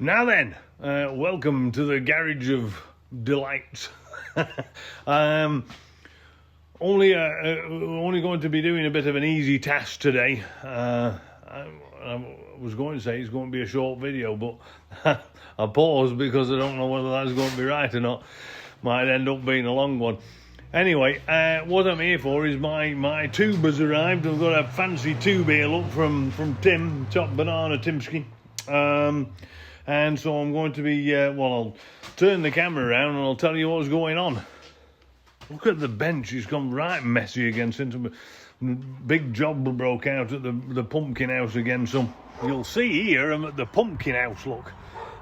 Now then, welcome to the Garage of Delights. Only going to be doing a bit of an easy task today. I was going to say it's going to be a short video, but I paused because I don't know whether that's going to be right or not. Might end up being a long one. Anyway, what I'm here for is my tube has arrived. I've got a fancy tube here, look, from Tim, Top Banana Timsky. And so I'm going to be, I'll turn the camera around and I'll tell you what's going on. Look at the bench, it's gone right messy again since a big job broke out at the pumpkin house again. So you'll see here, I'm at the pumpkin house, look.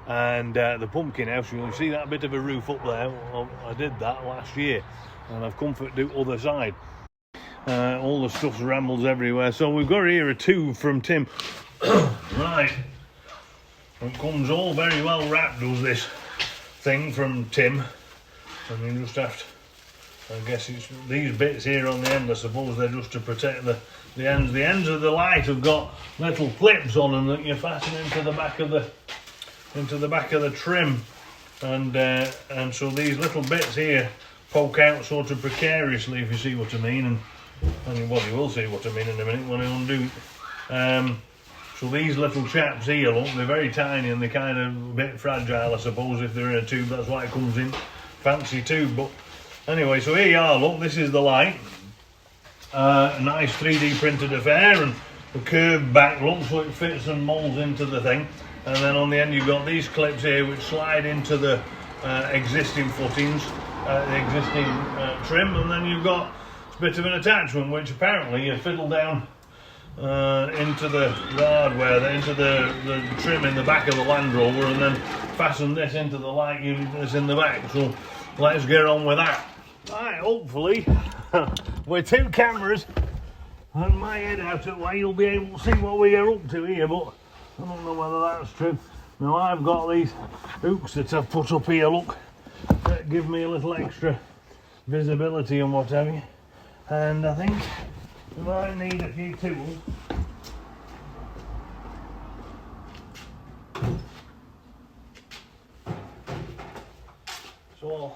And the pumpkin house, you'll see that bit of a roof up there. I did that last year. And I've come for the other side. All the stuff's rambles everywhere. So we've got here a tube from Tim. Right. It comes all very well wrapped, does this thing from Tim. And you just have to, I guess it's these bits here on the end, I suppose they're just to protect the ends. The ends of the light have got little clips on them that you fasten into the back of the trim. And so these little bits here poke out sort of precariously, if you see what I mean. And well, you will see what I mean in a minute when I undo it. So these little chaps here, look, they're very tiny and they're kind of a bit fragile, I suppose, if they're in a tube. That's why it comes in fancy tube. But anyway, so here you are, look, this is the light. A nice 3D printed affair and the curved back, look, so it fits and molds into the thing. And then on the end you've got these clips here which slide into the existing footings, the existing trim. And then you've got a bit of an attachment which apparently you fiddle down into the hardware, into the trim in the back of the Land Rover, and then fasten this into the light unit that's in the back. So let's get on with that. Right, hopefully with two cameras and my head out of the way, you'll be able to see what we are up to here, but I don't know whether that's true. Now I've got these hooks that I've put up here, look, that give me a little extra visibility and what have you. And I think we might need a few tools. So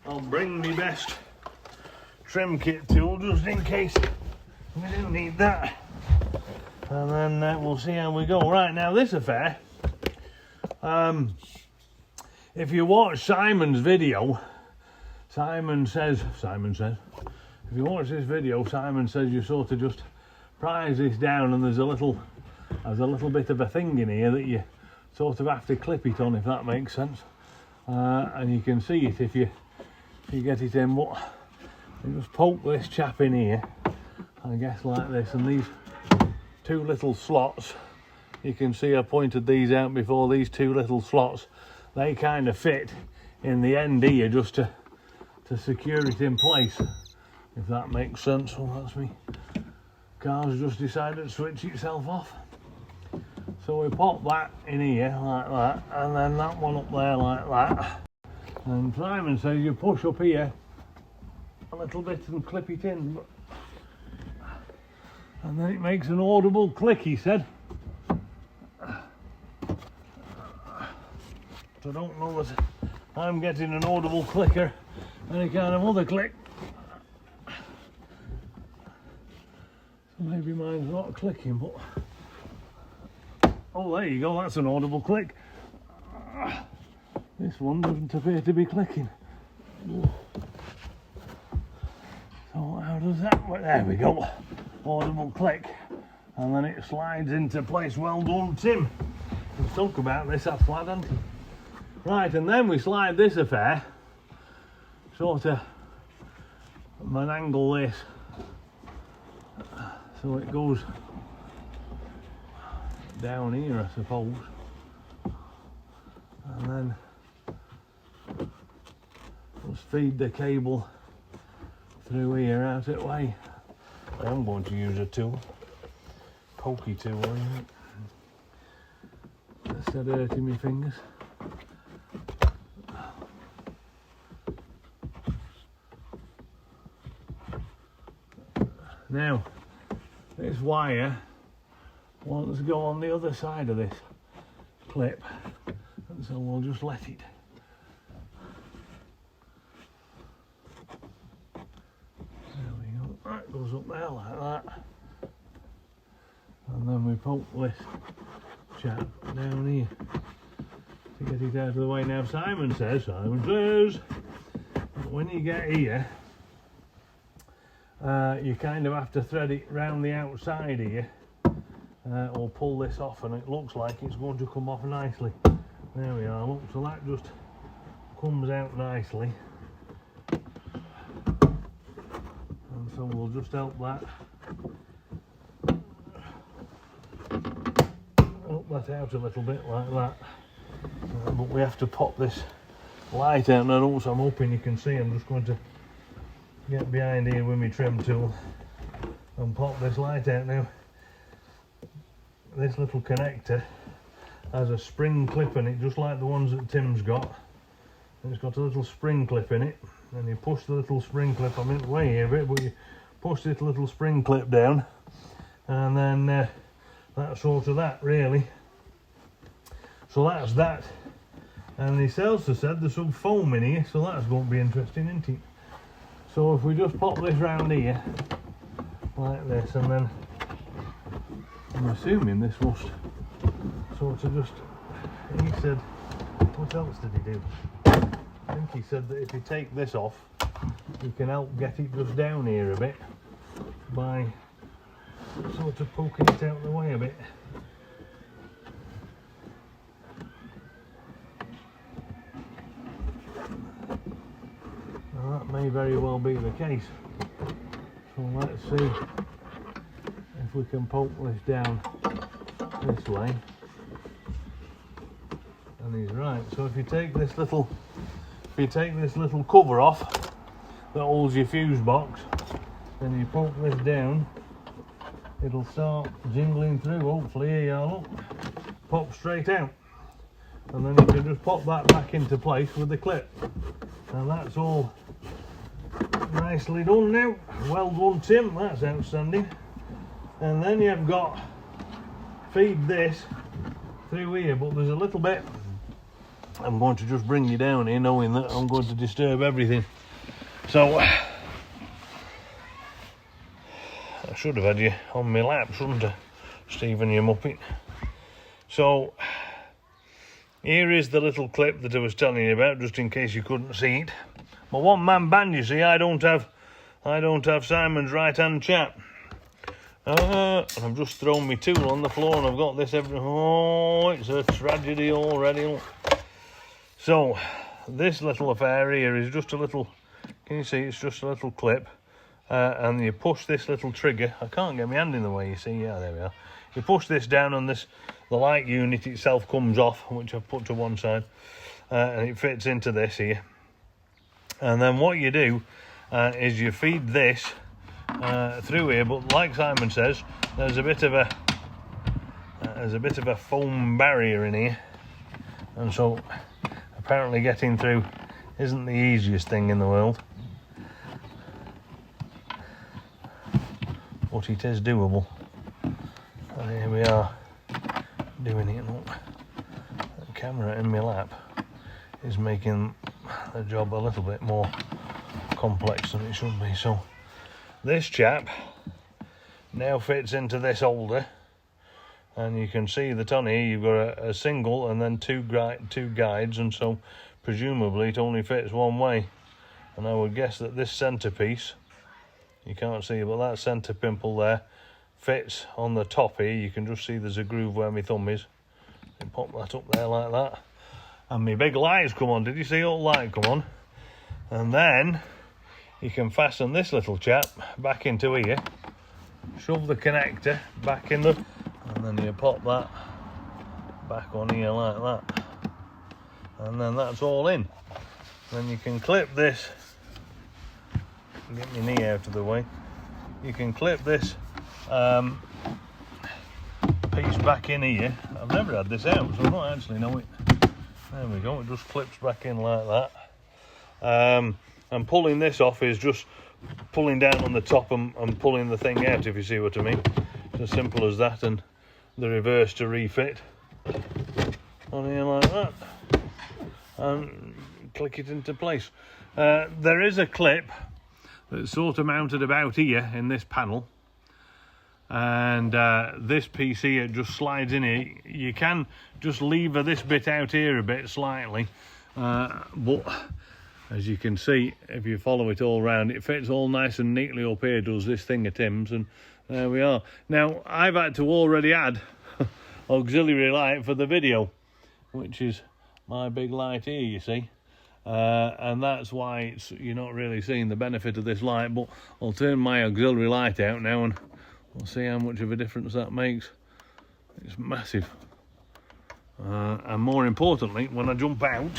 I'll bring my best trim kit tool just in case we do need that. And then we'll see how we go. Right, now this affair, if you watch Simon's video, Simon says, if you watch this video, Simon says you sort of just prise this down and there's a little bit of a thing in here that you sort of have to clip it on, if that makes sense. And you can see it if you get it in, but you just poke this chap in here, I guess like this, and these two little slots, you can see I pointed these out before, these two little slots, they kind of fit in the end here just to secure it in place, if that makes sense. Well, that's me. Car's just decided to switch itself off. So we pop that in here like that, and then that one up there like that. And Simon says you push up here a little bit and clip it in. And then it makes an audible click, he said. So I don't know that I'm getting an audible clicker, any kind of other click. Maybe mine's not clicking, but oh, there you go, that's an audible click. This one doesn't appear to be clicking. So how does that work? There we go, audible click, and then it slides into place. Well done, Tim. We'll talk about this after that, haven't we? Right, and then we slide this affair sort of an angle this, so it goes down here, I suppose, and then just feed the cable through here out that way. I'm going to use a tool, pokey tool, instead of hurting my fingers. Now, this wire wants to go on the other side of this clip. So we'll just let it. There we go. That goes up there like that. And then we poke this chap down here to get it out of the way. Now Simon says when you get here, you kind of have to thread it round the outside here, or pull this off, and it looks like it's going to come off nicely. There we are, look, so that just comes out nicely. And so we'll just help that. Help that out a little bit like that. But we have to pop this light out now, so I'm hoping you can see. I'm just going to get behind here with my trim tool and pop this light out now. This little connector has a spring clip in it, just like the ones that Tim's got. And it's got a little spring clip in it, and you push the little spring clip, I'm in the way here a bit, but you push this little spring clip down, and then that's sort of that really. So that's that. And he also said there's some foam in here, so that's going to be interesting, isn't it? So if we just pop this round here like this, and then I'm assuming this must sort of just, he said, what else did he do? I think he said that if you take this off, you can help get it just down here a bit by sort of poking it out of the way a bit. Now that may very well be the case. So let's see if we can poke this down this way. And he's right. So if you take this little cover off that holds your fuse box, then you poke this down, it'll start jingling through. Hopefully, here you are, look, pop straight out, and then you can just pop that back into place with the clip. And that's all nicely done now. Well done, Tim, that's outstanding. And then you've got feed this through here, but there's a little bit. I'm going to just bring you down here knowing that I'm going to disturb everything. So I should have had you on my lap, shouldn't I, Stephen, you muppet? So here is the little clip that I was telling you about, just in case you couldn't see it. My one-man band, you see, I don't have Simon's right-hand chap. And I've just thrown my tool on the floor, and I've got this oh, it's a tragedy already. Look. So this little affair here is just a little, can you see, it's just a little clip, and you push this little trigger. I can't get my hand in the way, you see. Yeah, there we are. You push this down, and the light unit itself comes off, which I've put to one side, and it fits into this here. And then what you do is you feed this through here, but like Simon says, there's a bit of a foam barrier in here, and so apparently getting through isn't the easiest thing in the world, but it is doable. And here we are doing it. Look, the camera in my lap is making the job a little bit more complex than it should be. So this chap now fits into this holder, and you can see that on here you've got a single and then two guides, and so presumably it only fits one way. And I would guess that this centerpiece, you can't see, but that center pimple there fits on the top here. You can just see there's a groove where my thumb is. You pop that up there like that, and my big lights come on. Did you see all the light come on? And then you can fasten this little chap back into here, shove the connector back in the, and then you pop that back on here like that, and then that's all in. Then you can clip this, get my knee out of the way, you can clip this piece back in here. I've never had this out, so I don't actually know it. There we go, it just clips back in like that. And pulling this off is just pulling down on the top and pulling the thing out, if you see what I mean. It's as simple as that, and the reverse to refit on here like that. and click it into place. There is a clip that's sort of mounted about here in this panel, and this piece here just slides in here. You can just lever this bit out here a bit slightly, but as you can see, if you follow it all round, it fits all nice and neatly up here, does this thing of Tim's, and there we are. Now, I've had to already add auxiliary light for the video, which is my big light here, you see. And that's why you're not really seeing the benefit of this light, but I'll turn my auxiliary light out now and we'll see how much of a difference that makes. It's massive. And more importantly, when I jump out,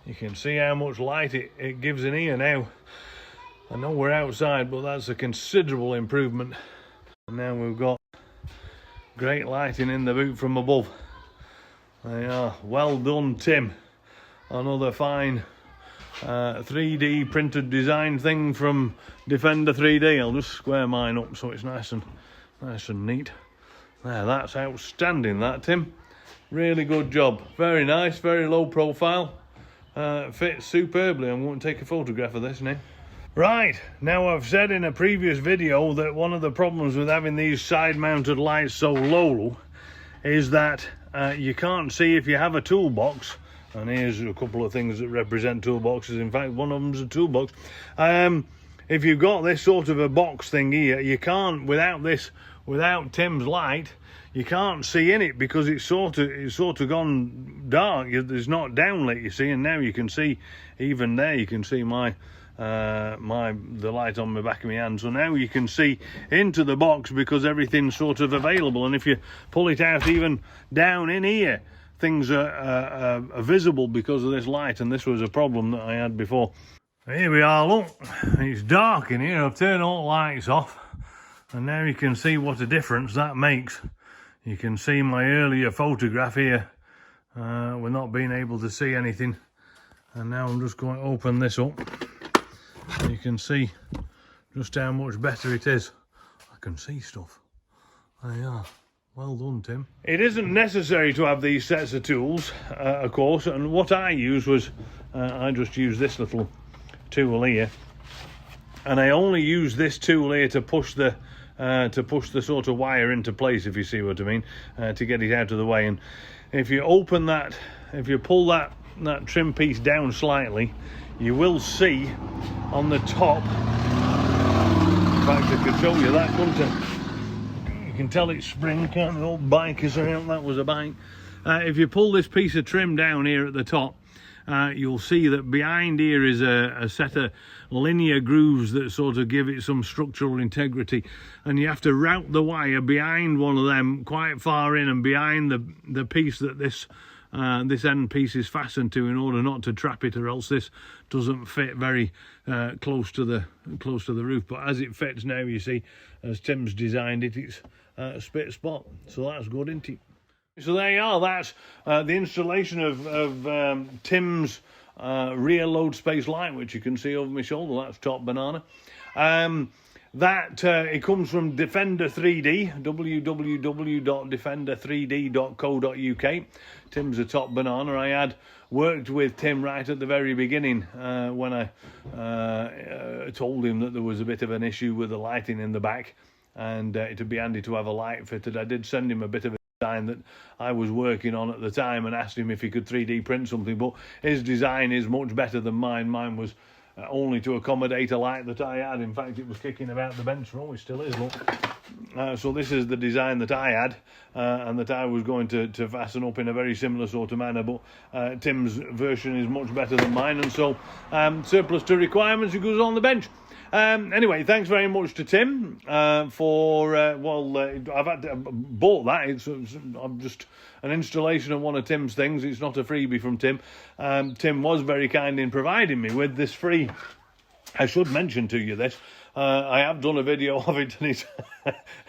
you can see how much light it gives in here now. I know we're outside, but that's a considerable improvement. And now we've got great lighting in the boot from above. There you are. Well done, Tim. Another fine 3D printed design thing from Defender3D. I'll just square mine up so it's nice and neat. There, that's outstanding, that, Tim. Really good job. Very nice, very low profile. Fits superbly. I'm going to take a photograph of this now. Right, now I've said in a previous video that one of the problems with having these side-mounted lights so low is that you can't see if you have a toolbox. And here's a couple of things that represent toolboxes. In fact, one of them's a toolbox. If you've got this sort of a box thing here, you can't, without Tim's light, you can't see in it because it's sort of gone dark. There's not downlit, you see, and now you can see, even there you can see the light on the back of my hand. So now you can see into the box because everything's sort of available, and if you pull it out even down in here, things are visible because of this light, and this was a problem that I had before. Here we are, look, it's dark in here. I've turned all the lights off, and now you can see what a difference that makes. You can see my earlier photograph here. We're not being able to see anything, and now I'm just going to open this up. You can see just how much better it is. I can see stuff. There you are. Well done, Tim. It isn't necessary to have these sets of tools, of course, and what I used was, I just used this little tool here, and I only use this tool here to push the sort of wire into place, if you see what I mean, to get it out of the way. And if you open that, if you pull that trim piece down slightly, you will see on the top, in fact I could show you that, couldn't I? You can tell it's spring, can't the old bikers around, that was a bike. If you pull this piece of trim down here at the top, you'll see that behind here is a set of linear grooves that sort of give it some structural integrity, and you have to route the wire behind one of them quite far in and behind the piece that this end piece is fastened to, in order not to trap it, or else this doesn't fit very close to the roof. But as it fits now, you see, as Tim's designed it, it's spit spot, so that's good, isn't it? So there you are. That's the installation of Tim's rear Loadspace light, which you can see over my shoulder. That's top banana. It comes from Defender3D, www.defender3d.co.uk. Tim's a top banana. I had worked with Tim right at the very beginning when I told him that there was a bit of an issue with the lighting in the back, and it'd be handy to have a light fitted. I did send him a bit of a design that I was working on at the time and asked him if he could 3D print something, but his design is much better than mine. Mine was only to accommodate a light that I had. In fact, it was kicking about the bench row. It still is, look. So this is the design that I had, and that I was going to fasten up in a very similar sort of manner, but Tim's version is much better than mine, and so surplus to requirements, it goes on the bench. Anyway, thanks very much to Tim for I've bought that. It's just an installation of one of Tim's things. It's not a freebie from Tim. Tim was very kind in providing me with this free. I should mention to you this. I have done a video of it, and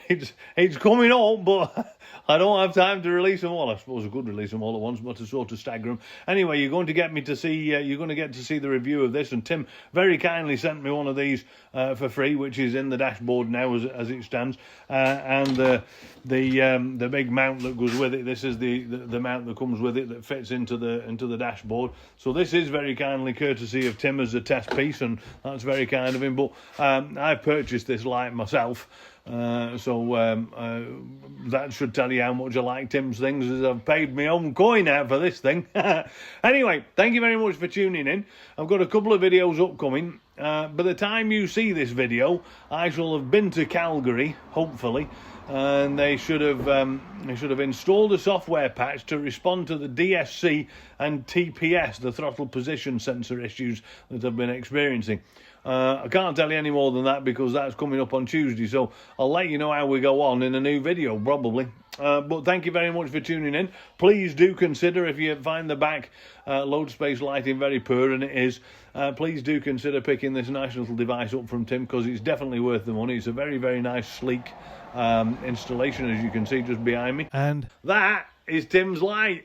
it's coming up, but I don't have time to release them all. I suppose I could release them all at once, but to sort of stagger them. Anyway, you're going to get to see the review of this, and Tim very kindly sent me one of these for free, which is in the dashboard now as it stands, and the big mount that goes with it. This is the mount that comes with it that fits into the dashboard. So this is very kindly courtesy of Tim as a test piece, and that's very kind of him. But I purchased this light myself. That should tell you how much I like Tim's things, as I've paid my own coin out for this thing. Anyway, thank you very much for tuning in. I've got a couple of videos upcoming. By the time you see this video, I shall have been to Calgary, hopefully, and they should have installed a software patch to respond to the DSC and TPS, the throttle position sensor issues that I've been experiencing. I can't tell you any more than that because that's coming up on Tuesday, so I'll let you know how we go on in a new video, probably. But thank you very much for tuning in. Please do consider, if you find the back Loadspace lighting very poor, and it is, please do consider picking this nice little device up from Tim, because it's definitely worth the money. It's a very, very nice, sleek installation, as you can see just behind me. And that is Tim's light.